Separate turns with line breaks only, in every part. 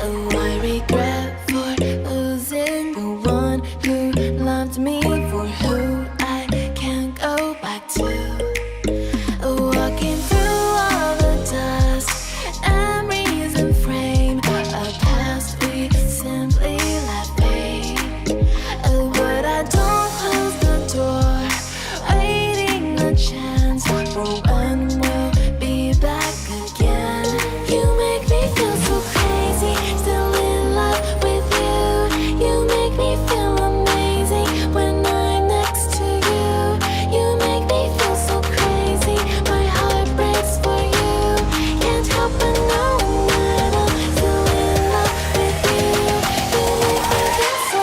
Oh, I regret for losing the one who loved me, for who I can't go back to. Walking through all the dust, memories and frame, a past we simply let fade. Oh, but I don't close the door, waiting a chance for when we'll be back again. You make me feel so crazy, still in love with you. You make me feel amazing when I'm next to you. You make me feel so crazy, my heart breaks for you. Can't help but know that I'm still in love with you. You make me feel so.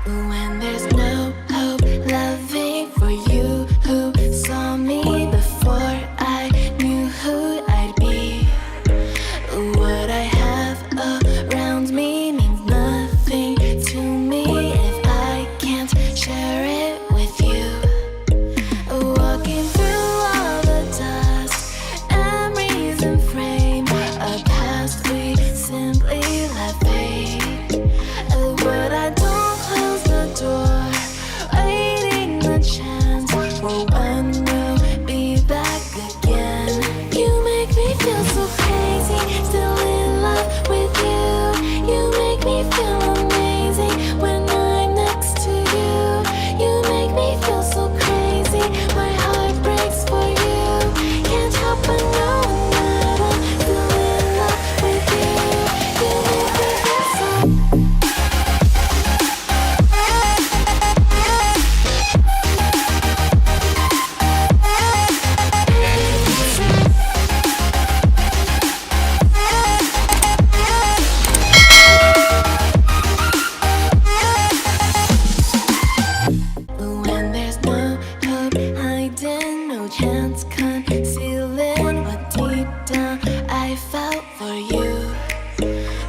When there's no hope loving for you who saw me before I knew who I'd be. What I have around me means nothing to me if I can't share it with you. Walking through all the dust, memories and frame, a past we simply let fade. But I don't close the door, waiting the chance for when we'll be back again. You make me feel so crazy, still in love with you. You make me feel amazing when I'm next to you. You make me feel so crazy, my heart breaks for you. Can't help but know that I'm still in love with you. You make me feel so. When there's no hope hiding, no chance concealing what deep down I felt for you.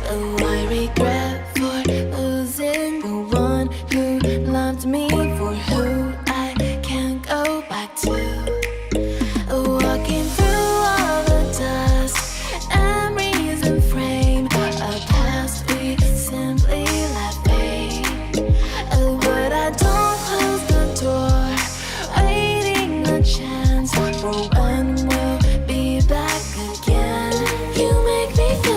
Oh, I regret for losing the one who loved me, for who I can't go back to. Walking through all the dust, memories and frame, a past we simply let fade. But I don't close the door, waiting a chance for when we'll be back again. You make me feel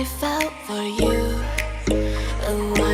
I felt for you. What